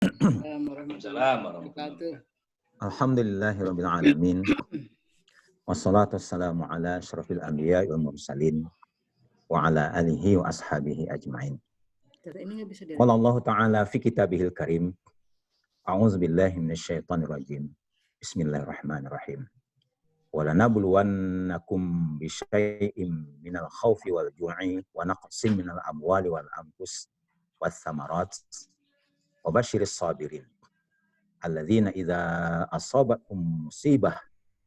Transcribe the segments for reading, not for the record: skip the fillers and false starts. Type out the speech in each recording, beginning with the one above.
Assalamualaikum warahmatullahi wabarakatuh. Alhamdulillahirabbil alamin. Wassalatu wassalamu ala asyrafil anbiya'i wal mursalin wa ala alihi wa ashabihi ajmain. Qala Allah Ta'ala fi kitabihil karim. A'udzu billahi minasyaitonir rajim. Bismillahirrahmanirrahim. Wa lanabluwannakum bisyai'im minal khaufi wal ju'i wa naqsin minal amwali wal anfus wath thamarat wa basyiris sabirin. Alladzina idza asabathum musibah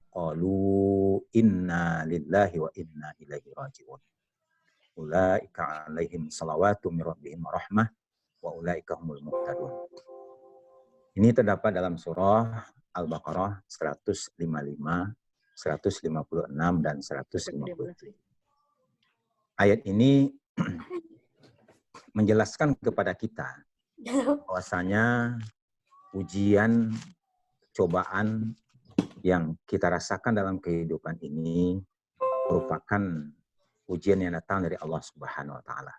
qalu inna lillahi wa inna ilaihi raji'un. Ulaika 'alaihim salawatu mir rabbihim wa rahmah wa ulaika humul muhtadun. Ini terdapat dalam surah Al-Baqarah 155, 156 dan 157. Ayat ini menjelaskan kepada kita bahwasanya ujian, cobaan yang kita rasakan dalam kehidupan ini merupakan ujian yang datang dari Allah Subhanahu wa Ta'ala.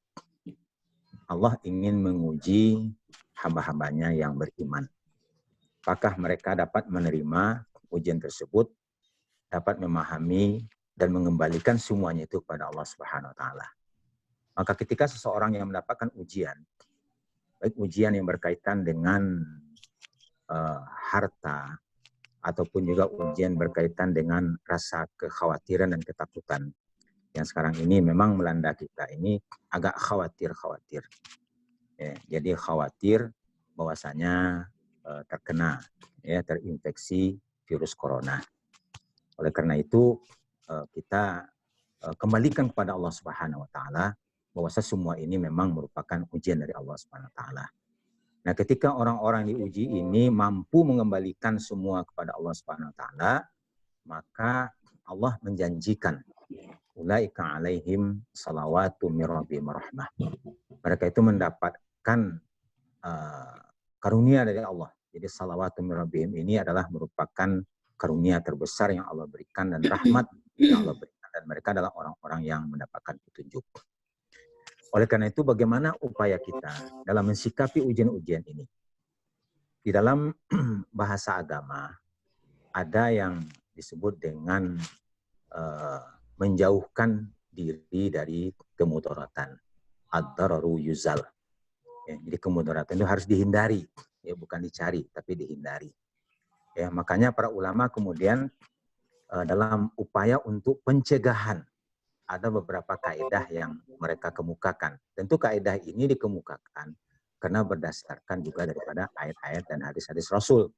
Allah ingin menguji hamba-hambanya yang beriman. Apakah mereka dapat menerima ujian tersebut, dapat memahami dan mengembalikan semuanya itu kepada Allah Subhanahu wa Ta'ala. Maka ketika seseorang yang mendapatkan ujian, baik ujian yang berkaitan dengan harta, ataupun juga ujian berkaitan dengan rasa kekhawatiran dan ketakutan yang sekarang ini memang melanda kita ini agak khawatir. Ya, jadi khawatir bahwasanya terkena, terinfeksi virus corona. Oleh karena itu kita kembalikan kepada Allah Subhanahu Wa Taala bahwa semua ini memang merupakan ujian dari Allah Subhanahu Wa Taala. Nah, ketika orang-orang diuji ini mampu mengembalikan semua kepada Allah Subhanahu wa Ta'ala, maka Allah menjanjikan ulaika 'alaihim salawatu mir rabbihim rahmah. Mereka itu mendapatkan karunia dari Allah. Jadi salawatu mir rabbihim ini adalah merupakan karunia terbesar yang Allah berikan dan rahmat yang Allah berikan, dan mereka adalah orang-orang yang mendapatkan petunjuk. Oleh karena itu, bagaimana upaya kita dalam mensikapi ujian-ujian ini? Di dalam bahasa agama, ada yang disebut dengan menjauhkan diri dari kemudaratan. Ad-dararu yuzal. Ya, jadi kemudaratan itu harus dihindari, ya, bukan dicari, tapi dihindari. Ya, makanya para ulama kemudian dalam upaya untuk pencegahan, ada beberapa kaidah yang mereka kemukakan. Tentu kaidah ini dikemukakan karena berdasarkan juga daripada ayat-ayat dan hadis-hadis Rasul.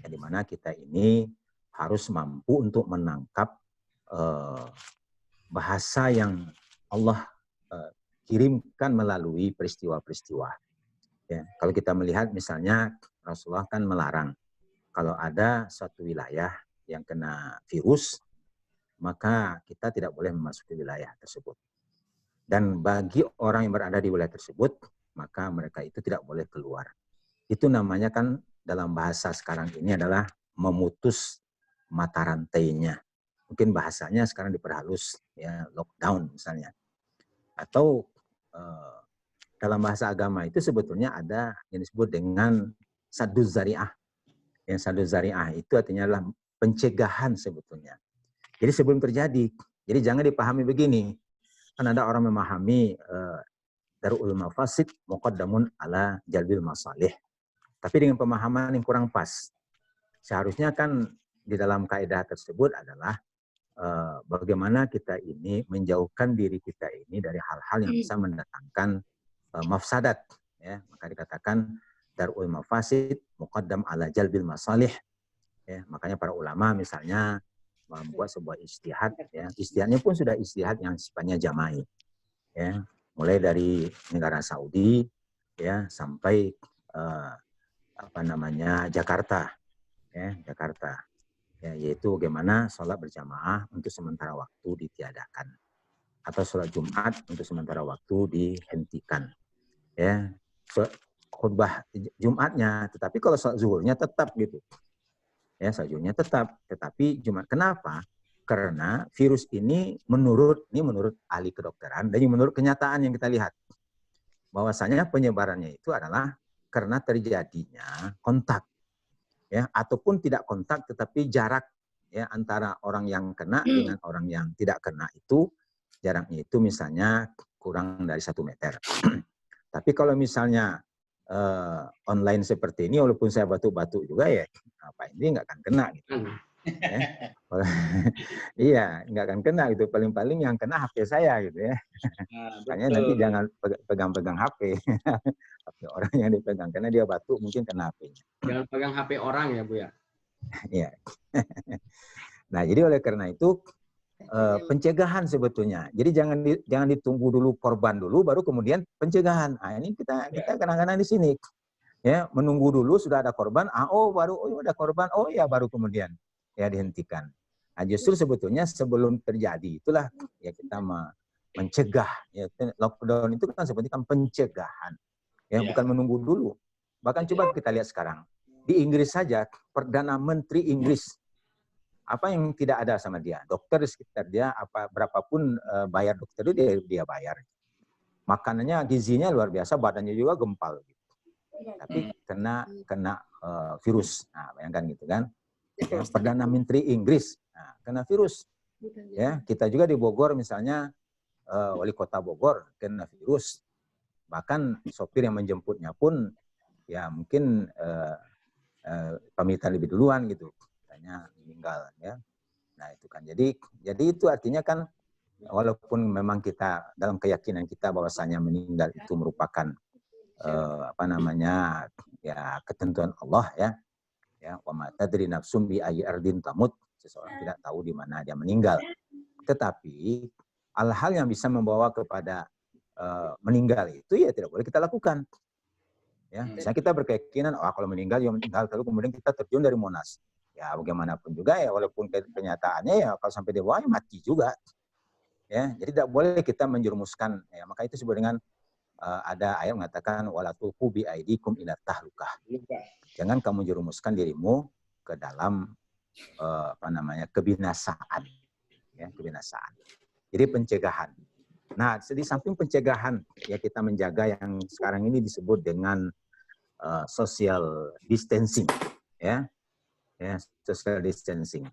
Di mana kita ini harus mampu untuk menangkap bahasa yang Allah kirimkan melalui peristiwa-peristiwa. Ya, kalau kita melihat misalnya Rasulullah kan melarang kalau ada suatu wilayah yang kena virus, maka kita tidak boleh memasuki wilayah tersebut. Dan bagi orang yang berada di wilayah tersebut, maka mereka itu tidak boleh keluar. Itu namanya kan dalam bahasa sekarang ini adalah memutus mata rantainya. Mungkin bahasanya sekarang diperhalus, ya, lockdown misalnya. Atau dalam bahasa agama itu sebetulnya ada yang disebut dengan saduz zari'ah. Yang saduz zari'ah itu artinya adalah pencegahan sebetulnya. Jadi sebelum terjadi, jadi jangan dipahami begini. Kan ada orang memahami darul mafasid muqaddamun ala jalbil masalih. Tapi dengan pemahaman yang kurang pas. Seharusnya kan di dalam kaidah tersebut adalah bagaimana kita ini menjauhkan diri kita ini dari hal-hal yang bisa mendatangkan mafsadat. Ya, maka dikatakan darul mafasid muqaddam ala jalbil masalih. Ya, makanya para ulama misalnya membuat sebuah ijtihad, ya. Ijtihadnya pun sudah ijtihad yang sifatnya jama'i, ya. Mulai dari negara Saudi, ya, sampai Jakarta, ya, Jakarta, ya, yaitu bagaimana sholat berjamaah untuk sementara waktu ditiadakan, atau sholat Jumat untuk sementara waktu dihentikan, ya. Khutbah Jumatnya, tetapi kalau sholat zuhurnya tetap gitu. Ya, sajurnya tetap, tetapi Jumat. Kenapa? Karena virus ini menurut ahli kedokteran dan menurut kenyataan yang kita lihat, bahwasanya penyebarannya itu adalah karena terjadinya kontak, ya, ataupun tidak kontak tetapi jarak, ya, antara orang yang kena dengan orang yang tidak kena itu jaraknya itu misalnya kurang dari 1 meter. Tapi kalau misalnya online seperti ini, walaupun saya batuk-batuk juga ya, Pak Hendri nggak akan kena gitu. Ya. Iya, nggak akan kena gitu. Paling-paling yang kena HP saya gitu ya. Makanya nanti jangan pegang-pegang HP. HP orang yang dipegang karena dia batuk mungkin kena HP-nya. Jangan pegang HP orang ya Bu ya. Iya. Nah, jadi oleh karena itu pencegahan sebetulnya. Jadi jangan ditunggu dulu korban dulu baru kemudian pencegahan. Nah, ini kita kadang-kadang di sini ya menunggu dulu sudah ada korban, baru ada korban, ya baru kemudian ya dihentikan. Nah, justru sebetulnya sebelum terjadi itulah ya kita mencegah. Ya, lockdown itu kan sebetulnya kan pencegahan, ya bukan menunggu dulu. Bahkan coba kita lihat sekarang di Inggris saja, Perdana Menteri Inggris, apa yang tidak ada sama dia? Dokter di sekitar dia, berapapun bayar dokter itu dia bayar. Makanannya gizinya luar biasa, badannya juga gempal. Gitu. Tapi kena virus. Nah, bayangkan gitu kan? Ya, Perdana Menteri Inggris, kena virus. Ya, kita juga di Bogor misalnya wali kota Bogor kena virus. Bahkan sopir yang menjemputnya pun ya mungkin pamitan lebih duluan gitu. Meninggal ya. Nah, itu kan. Jadi itu artinya kan walaupun memang kita dalam keyakinan kita bahwasanya meninggal itu merupakan ya ketentuan Allah ya. Ya, wa ma tadri nafsum bi ayyi ardin tamut. Seseorang tidak tahu di mana dia meninggal. Tetapi hal-hal yang bisa membawa kepada meninggal itu ya tidak boleh kita lakukan. Ya, misalnya kita berkeyakinan kalau meninggal ya meninggal, lalu kemudian kita terjun dari Monas. Ya bagaimanapun juga ya walaupun kenyataannya ya kalau sampai di bawah ya mati juga. Ya, jadi tidak boleh kita menjerumuskan. Ya, maka itu disebut dengan ada ayat mengatakan wala tulqu bi aidikum ila tahlukah. Jangan kamu jerumuskan dirimu ke dalam kebinasaan. Ya, kebinasaan. Jadi pencegahan. Nah, di samping pencegahan ya kita menjaga yang sekarang ini disebut dengan social distancing, ya social distancing.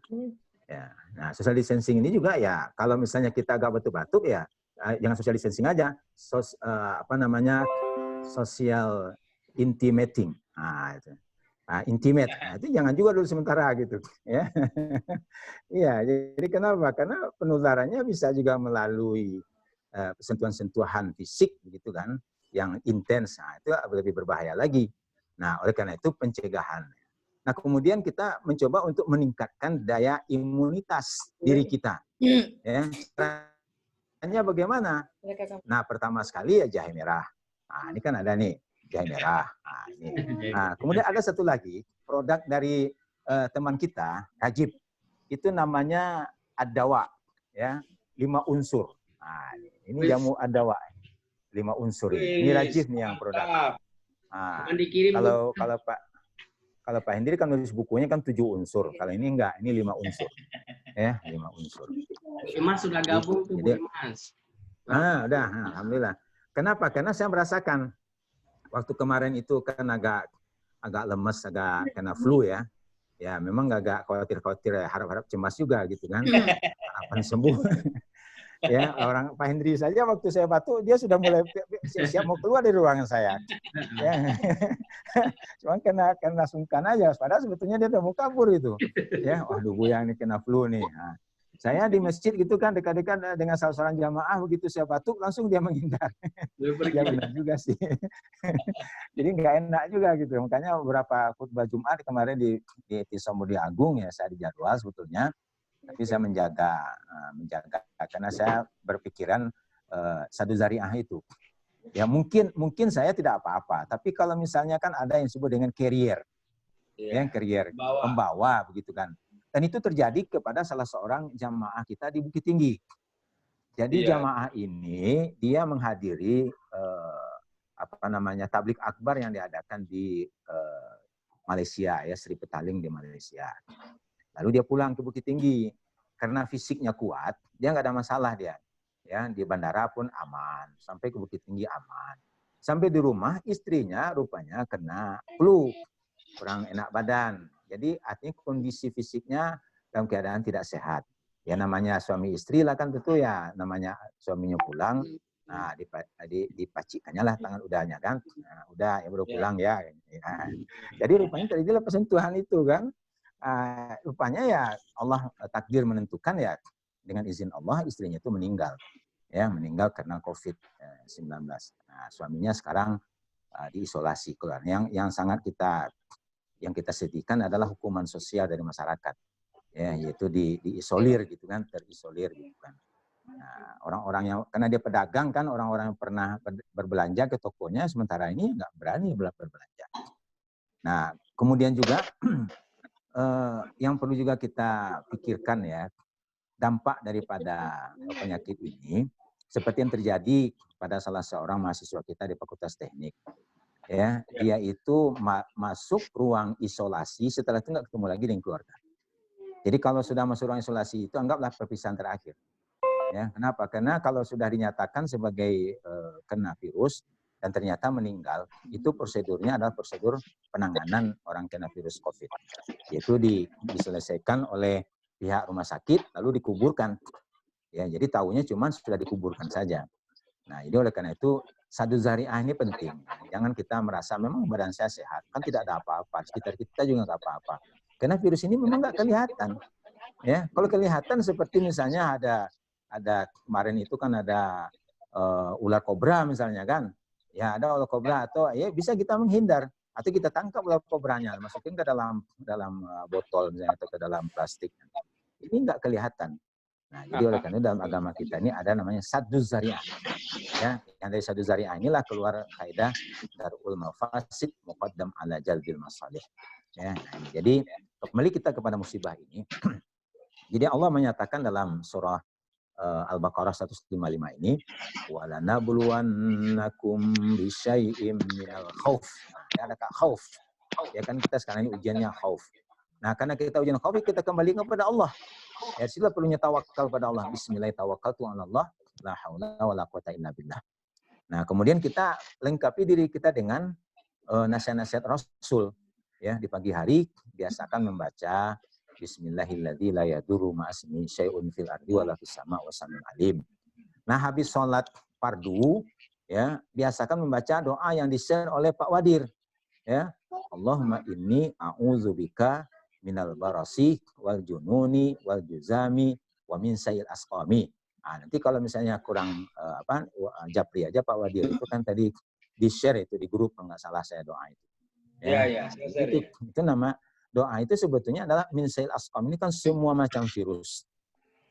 Ya, nah social distancing ini juga ya kalau misalnya kita agak batuk-batuk ya jangan social distancing aja, social intimating. Nah, itu. Intimate, itu jangan juga dulu sementara gitu, ya. Iya, jadi kenapa? Karena penularannya bisa juga melalui sentuhan-sentuhan fisik, begitu kan, yang intens. Nah, itu lebih berbahaya lagi. Nah, oleh karena itu pencegahan. Nah, kemudian kita mencoba untuk meningkatkan daya imunitas diri kita. Ya, caranya bagaimana? Nah, pertama sekali ya jahe merah. Nah, ini kan ada nih jahe merah. Nah, ini. Nah, kemudian ada satu lagi produk dari teman kita, Rajib. Itu namanya Adawa, ya, 5 unsur. Nah, ini jamu Adawa, 5 unsur ini. Ini Rajib nih yang produk. Nah, kalau Pak Hendri kan nulis bukunya kan 7 unsur. Kalau ini enggak, ini 5 unsur. Ya, 5 unsur. Mas sudah gabung tuh Bu Mas. Udah, alhamdulillah. Kenapa? Karena saya merasakan waktu kemarin itu kan agak lemes, agak kena flu ya. Ya, memang agak khawatir-khawatir ya, harap-harap cemas juga gitu kan. Harapan sembuh. Ya, orang Pak Hendri saja waktu saya batuk dia sudah mulai siap mau keluar dari ruangan saya. Ya. Cuma kena sungkan aja, padahal sebetulnya dia udah mau kabur itu. Ya, waduh yang ini kena flu nih. Nah, saya di masjid gitu kan dekat-dekat dengan salah seorang jamaah, begitu saya batuk langsung dia menghindar. Ya benar juga sih. Jadi nggak enak juga gitu. Makanya beberapa khutbah Jumat kemarin di Tisomudi Agung ya saya dijadwal sebetulnya. Tapi saya menjaga karena saya berpikiran sadu zariah itu. Ya mungkin saya tidak apa-apa, tapi kalau misalnya kan ada yang disebut dengan carrier, ya carrier, pembawa begitu kan. Dan itu terjadi kepada salah seorang jamaah kita di Bukit Tinggi. Jadi jamaah ini dia menghadiri tablik akbar yang diadakan di Malaysia ya, Sri Petaling di Malaysia. Lalu dia pulang ke Bukit Tinggi. Karena fisiknya kuat, dia nggak ada masalah dia. Ya, di bandara pun aman, sampai ke Bukit Tinggi aman. Sampai di rumah istrinya rupanya kena flu, kurang enak badan. Jadi artinya kondisi fisiknya dalam keadaan tidak sehat. Ya namanya suami istri lah kan tentu ya, namanya suaminya pulang, nah dipacikannya lah tangan udahnya kan, nah, udah ya baru pulang ya. Jadi rupanya terjadilah persentuhan itu kan. Rupanya ya Allah takdir menentukan ya dengan izin Allah istrinya itu meninggal. Ya, meninggal karena COVID-19. Nah, suaminya sekarang diisolasi keluar. Yang sangat kita sedihkan adalah hukuman sosial dari masyarakat. Ya, yaitu diisolir gitu kan, terisolir gitu kan. Nah, orang-orang yang karena dia pedagang kan, orang-orang yang pernah berbelanja ke tokonya sementara ini nggak berani berbelanja. Nah, kemudian juga yang perlu juga kita pikirkan ya, dampak daripada penyakit ini seperti yang terjadi pada salah seorang mahasiswa kita di Fakultas Teknik. Ya, dia itu masuk ruang isolasi, setelah itu nggak ketemu lagi dengan keluarga. Jadi kalau sudah masuk ruang isolasi itu anggaplah perpisahan terakhir. Ya, kenapa? Karena kalau sudah dinyatakan sebagai kena virus dan ternyata meninggal, itu prosedurnya adalah prosedur penanganan orang kena virus COVID. Yaitu diselesaikan oleh pihak rumah sakit lalu dikuburkan. Ya, jadi tahunya cuma sudah dikuburkan saja. Nah, jadi oleh karena itu saddu zari'ah ini penting. Jangan kita merasa memang badan saya sehat, kan tidak ada apa-apa, sekitar kita juga nggak apa-apa. Karena virus ini memang nggak kelihatan. Ya, kalau kelihatan seperti misalnya ada kemarin itu kan ada ular kobra misalnya kan, ya ada ular kobra atau ya bisa kita menghindar atau kita tangkap ular kobranya, masukin ke dalam botol misalnya atau ke dalam plastik. Ini nggak kelihatan. Nah, jadi oleh karena itu dalam agama kita ini ada namanya saddu zari'ah. Ya, yang dari saddu zari'ah inilah keluar kaidah darul mafasid muqaddam ala jalbil masalih. Ya, nah, jadi kembali kita kepada musibah ini. Jadi Allah menyatakan dalam surah Al-Baqarah 155 ini, walanabluwannakum bisyai'im minal khauf. Ya, ada khauf. Ya kan kita sekarang ini ujiannya khauf. Nah, karena kita ujian khauf, kita kembali kepada Allah. Ya, sila perlunya tawakal pada Allah. Bismillahirrahmanirrahim. La haula wala quwata illa billah. Nah, kemudian kita lengkapi diri kita dengan nasihat-nasihat Rasul. Ya, di pagi hari biasakan membaca Bismillahilladzi la yadurru ma'asmi syai'un fil ardi wala fis sama' wa samiul alim. Nah, habis sholat fardu ya, biasakan membaca doa yang di-share oleh Pak Wadir. Ya, Allahumma inni a'udzubika minal barasi wal jununi wal juzami wa min sayil asqami. Nah, nanti kalau misalnya kurang japri aja Pak Wadir itu kan tadi di-share itu di grup kalau nggak salah saya doa itu. Ya, itu nama doa itu sebetulnya adalah min sayil asqam. Ini kan semua macam virus.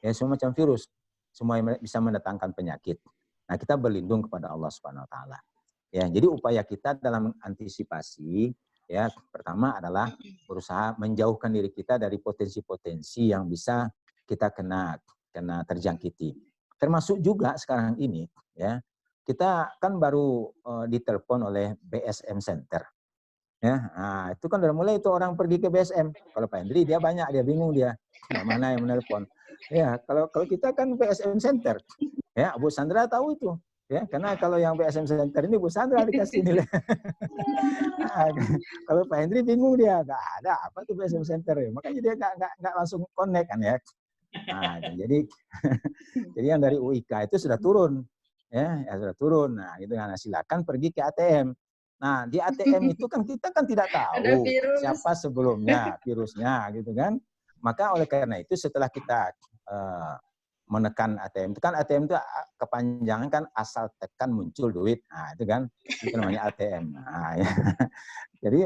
Ya, semua macam virus. Semua yang bisa mendatangkan penyakit. Nah, kita berlindung kepada Allah Subhanahu wa taala. Ya, jadi upaya kita dalam antisipasi ya pertama adalah berusaha menjauhkan diri kita dari potensi-potensi yang bisa kita kena terjangkiti. Termasuk juga sekarang ini ya, kita kan baru ditelepon oleh BSM Center. Ya, nah, itu kan udah mulai itu orang pergi ke BSM. Kalau Pak Hendri dia banyak, dia bingung dia mana yang menelpon. Ya, kalau kita kan BSM Center. Ya, Bu Sandra tahu itu. Ya, karena kalau yang BSM Center ini Bu Sandra dikasih nilai. Nah, kalau Pak Hendri bingung dia, nggak ada apa tuh BSM Center ya. Makanya dia nggak langsung connect kan ya. Nah, jadi yang dari UIK itu sudah turun. Ya sudah turun. Nah, itu kan silakan pergi ke ATM. Nah, di ATM itu kan kita kan tidak tahu siapa sebelumnya virusnya gitu kan. Maka oleh karena itu setelah kita menekan ATM, itu kan ATM itu kepanjangan kan asal tekan muncul duit. Nah, itu kan itu namanya ATM. Nah, ya. Jadi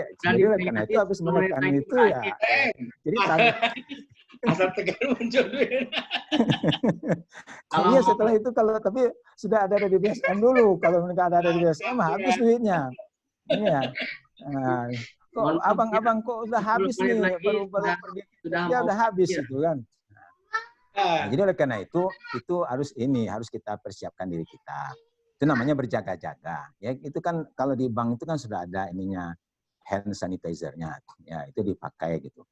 oleh karena itu habis menekan itu ya. Jadi asal tekan muncul duit. Iya, setelah itu kalau tapi sudah ada di BSM dulu. Kalau mereka ada di BSM habis duitnya. Iya. Nah, kok abang-abang kok udah habis nih, baru pergi kerja udah habis itu kan. Nah, jadi oleh karena itu harus kita persiapkan diri kita. Itu namanya berjaga-jaga. Ya, itu kan kalau di bank itu kan sudah ada ininya hand sanitizer-nya. Ya, itu dipakai gitu.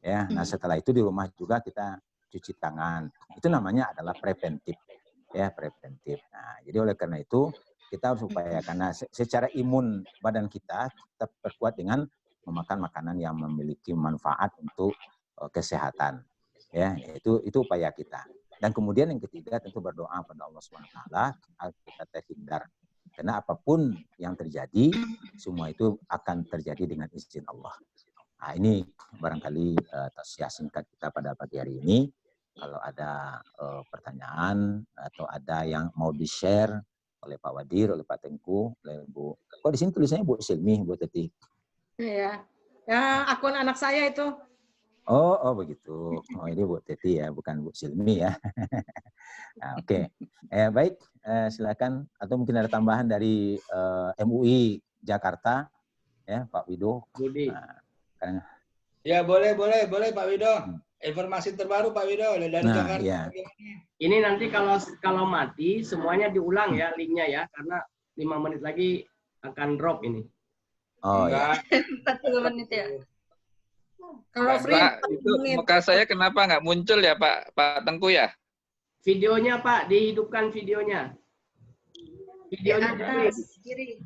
Ya, nah setelah itu di rumah juga kita cuci tangan. Itu namanya adalah preventif. Ya, preventif. Nah, jadi oleh karena itu kita harus upayakan. Nah, secara imun badan kita perkuat dengan memakan makanan yang memiliki manfaat untuk kesehatan. Ya, itu upaya kita. Dan kemudian yang ketiga tentu berdoa pada Allah SWT agar kita terhindar. Karena apapun yang terjadi, semua itu akan terjadi dengan izin Allah. Nah, ini barangkali tausiah singkat kita pada pagi hari ini. Kalau ada pertanyaan atau ada yang mau di-share oleh Pak Wadir, oleh Pak Tengku, oleh Bu. Kok di sini tulisannya Bu Silmi, Bu Teti? Iya. Ya, akun anak saya itu. Oh begitu. Oh ini Bu Teti ya, bukan Bu Silmi ya. Nah, oke. Baik, silakan. Atau mungkin ada tambahan dari MUI Jakarta, ya Pak Wido. Budi. Nah, Ya boleh Pak Wido. Informasi terbaru Pak Wido dari Jakarta. Iya. Ini nanti kalau mati semuanya diulang ya linknya ya, karena 5 menit lagi akan drop ini. Oh ya. 40 menit ya. Kalau free Pak, itu muka saya kenapa nggak muncul ya Pak Tengku ya? Videonya Pak, dihidupkan videonya. Videonya atas kiri.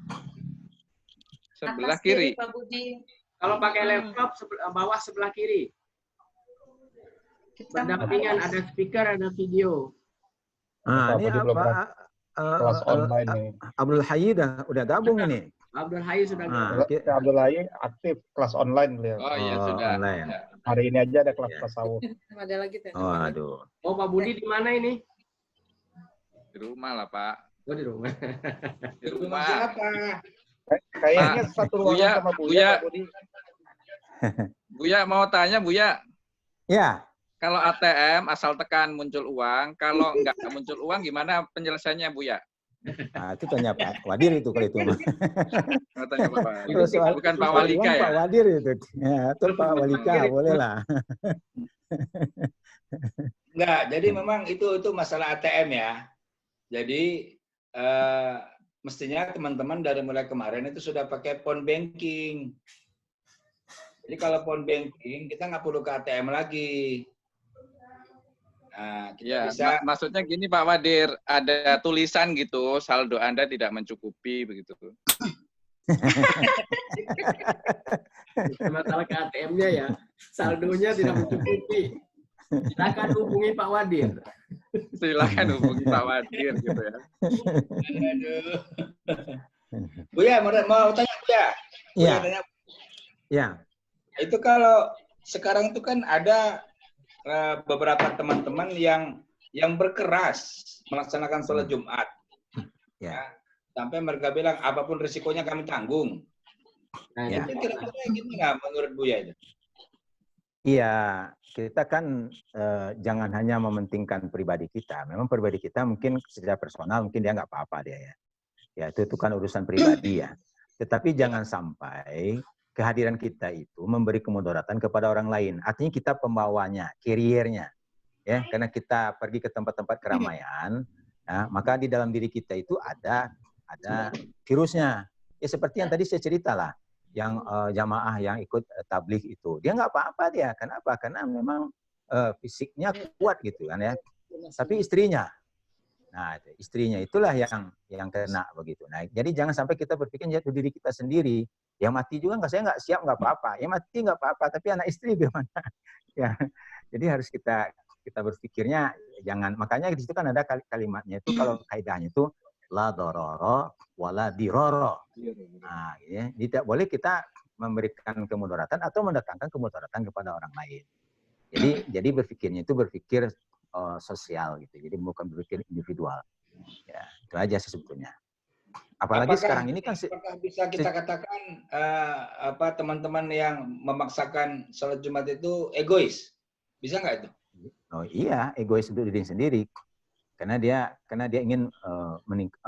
Sebelah Atas kiri. Pak Budi. kalau pakai laptop bawah sebelah kiri. Berdampingan, ada speaker, ada video. Nah, ini apa? Kelas online nih. Abdul Hayy udah gabung ini. Abdul Hayy sudah Abdul Hayy aktif kelas online beliau. Oh iya sudah. Online. Ya. Hari ini aja ada kelas tasawuf. Ada lagi tuh. Oh, aduh. Oh, Pak Budi di mana ini? Di rumah lah Pak. Oh, di rumah. Di rumah. Siapa? Kayaknya satu ruangan sama Buya. Pak Budi. Buya mau tanya Buya. Ya. Kalau ATM asal tekan muncul uang, kalau nggak muncul uang gimana penyelesaiannya Buya? Nah, itu tanya Pak Wadir itu kalau itu. Mau tanya Pak Wadir. Terus Bukan Pak Walika ya? Pak Wadir itu. Ya, itu Pak Walika boleh lah. Enggak, jadi memang itu masalah ATM ya. Jadi mestinya teman-teman dari mulai kemarin itu sudah pakai phone banking. Jadi kalau phone banking kita nggak perlu ke ATM lagi. Nah, kita Ya, bisa. maksudnya gini Pak Wadir, ada tulisan gitu, saldo Anda tidak mencukupi begitu. Masalah ke ATM-nya ya, saldonya tidak mencukupi. Silakan hubungi Pak Wadir. Silakan hubungi Pak Wadir gitu ya. Aduh. Buya, mau tanya Buya. Iya. Buya tanya, Ya. itu kalau sekarang itu kan ada beberapa teman-teman yang berkeras melaksanakan sholat Jumat. Ya. Sampai mereka bilang apapun risikonya kami tanggung. Nah, Ya. Itu kira-kira gimana menurut Buya itu? Iya, kita kan jangan hanya mementingkan pribadi kita. Memang pribadi kita mungkin secara personal mungkin dia nggak apa-apa dia ya. Ya itu kan urusan pribadi ya. Tetapi jangan sampai kehadiran kita itu memberi kemudaratan kepada orang lain. Artinya kita pembawanya, carrier-nya. Ya, karena kita pergi ke tempat-tempat keramaian, ya, maka di dalam diri kita itu ada virusnya. Ya seperti yang tadi saya cerita lah, yang jamaah yang ikut tabligh itu. Dia nggak apa-apa dia. Kenapa? Karena memang fisiknya kuat gitu kan ya. Tapi istrinya, nah istrinya itulah yang kena begitu. Nah, jadi jangan sampai kita berpikir jatuh diri kita sendiri. Yang mati juga saya nggak siap nggak apa-apa. Yang mati nggak apa-apa. Tapi anak istri gimana? Ya, jadi harus kita berpikirnya jangan. Makanya di situ kan ada kalimatnya itu kalau kaidahnya itu la dororo wala diroro. Nah, ya, tidak boleh kita memberikan kemudaratan atau mendatangkan kemudaratan kepada orang lain. Jadi berpikirnya itu berpikir sosial gitu. Jadi bukan berpikir individual. Ya, itu aja sih sebetulnya. Apalagi sekarang ini kan apakah bisa kita katakan teman-teman yang memaksakan sholat Jumat itu egois? Bisa nggak itu? Oh iya, egois untuk diri sendiri. Karena dia ingin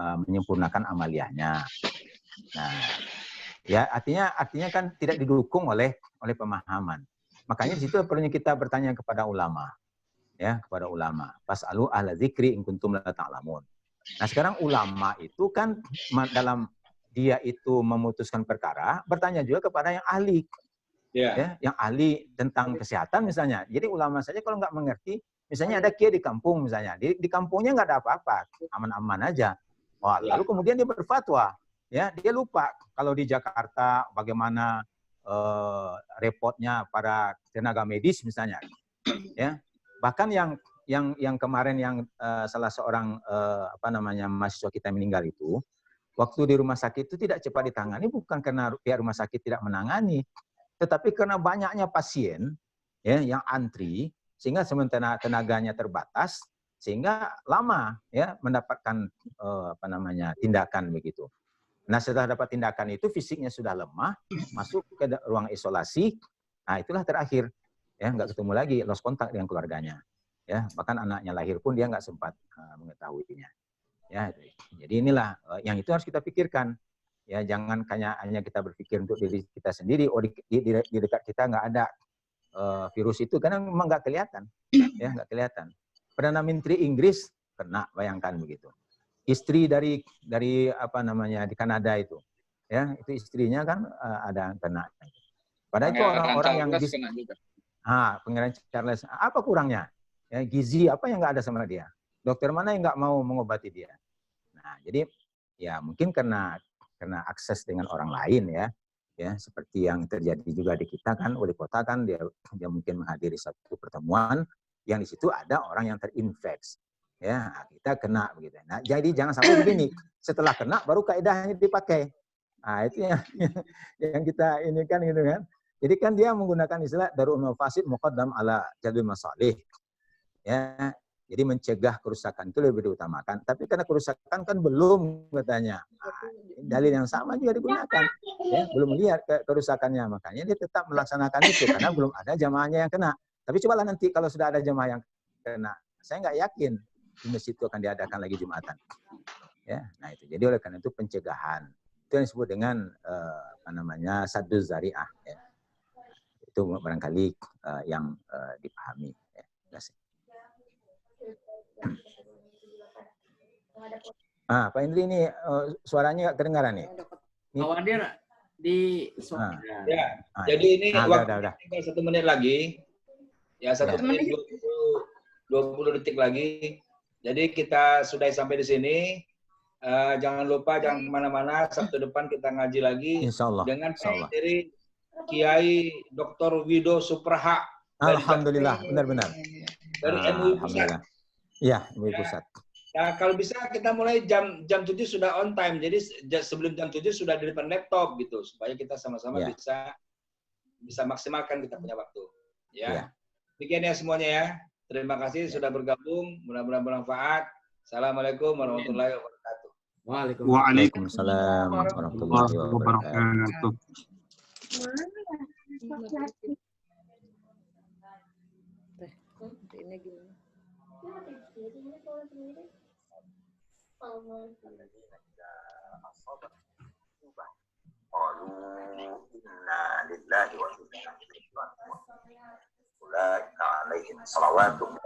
menyempurnakan amaliyahnya. Nah, ya artinya kan tidak didukung oleh pemahaman. Makanya di situ perlunya kita bertanya kepada ulama. Ya, kepada ulama. Fas'alu ahla dzikri in kuntum la ta'lamun. Nah, sekarang ulama itu kan dalam dia itu memutuskan perkara, bertanya juga kepada yang ahli. Ya, yang ahli tentang kesehatan misalnya. Jadi ulama saja kalau nggak mengerti, misalnya ada kiai di kampung misalnya, di kampungnya nggak ada apa-apa, aman-aman aja. Wah, lalu kemudian dia berfatwa, ya dia lupa kalau di Jakarta bagaimana repotnya para tenaga medis misalnya, ya bahkan yang kemarin yang salah seorang mahasiswa kita meninggal itu, waktu di rumah sakit itu tidak cepat ditangani bukan karena pihak rumah sakit tidak menangani, tetapi karena banyaknya pasien ya yang antri sehingga sementara tenaganya terbatas sehingga lama ya mendapatkan tindakan begitu. Nah, setelah dapat tindakan itu fisiknya sudah lemah, masuk ke ruang isolasi. Nah, itulah terakhir ya nggak ketemu lagi, lost kontak dengan keluarganya. Ya, bahkan anaknya lahir pun dia nggak sempat mengetahuinya. Ya, jadi inilah yang itu harus kita pikirkan. Ya, jangan hanya kita berpikir untuk diri kita sendiri. Oh, di dekat kita nggak ada virus itu, karena memang nggak kelihatan. Ya, nggak kelihatan. Perdana Menteri Inggris kena, bayangkan begitu. Istri dari di Kanada itu, ya itu istrinya kan ada kena. Padahal itu orang-orang yang Pangeran Charles, apa kurangnya? Ya, gizi apa yang nggak ada sama dia? Dokter mana yang nggak mau mengobati dia? Nah, jadi ya mungkin karena akses dengan orang lain ya seperti yang terjadi juga di kita kan, wali kota kan dia mungkin menghadiri satu pertemuan yang di situ ada orang yang terinfeksi. Ya, kita kena begitu. Nah, jadi jangan sampai begini. Setelah kena baru kaidahnya dipakai. Nah, itu yang kita ini kan gitu kan. Jadi kan dia menggunakan istilah darul mafasid muqaddam ala jalbil masalih. Ya, jadi mencegah kerusakan itu lebih diutamakan. Tapi karena kerusakan kan belum katanya. Nah, dalil yang sama juga digunakan. Ya, belum melihat kerusakannya, makanya dia tetap melaksanakan itu karena belum ada jamaahnya yang kena. Tapi cobalah nanti kalau sudah ada jamaah yang kena, saya nggak yakin di masjid itu akan diadakan lagi Jumatan. Ya, nah itu. Jadi oleh karena itu pencegahan itu yang disebut dengan saddu zari'ah. Ya. Itu barangkali yang dipahami. Ya. Terima kasih. Pak Indri ini suaranya nggak kedengaran nih. Hadir di ya. Jadi ini waktu tinggal 1 menit lagi. Ya, 1 menit 20 detik lagi. Jadi kita sudah sampai di sini. Jangan lupa, jangan kemana-mana. Sabtu depan kita ngaji lagi. Insyaallah. Dengan materi Kiai Dr. Wido Supraha. Alhamdulillah, benar-benar. Dari MUI Pusat. Iya, MUI Pusat. Nah, kalau bisa kita mulai jam 7 sudah on time. Jadi sebelum jam 7 sudah di depan laptop gitu, supaya kita sama-sama bisa maksimalkan kita punya waktu. Ya. Demikian ya semuanya ya. Terima kasih sudah bergabung. Mudah-mudahan bermanfaat. Assalamualaikum warahmatullahi wabarakatuh. Waalaikumsalam warahmatullahi wabarakatuh. Ini gimana? Inna lillahi wa inna ilaihi raji'un. Ulaika alaihim salawatun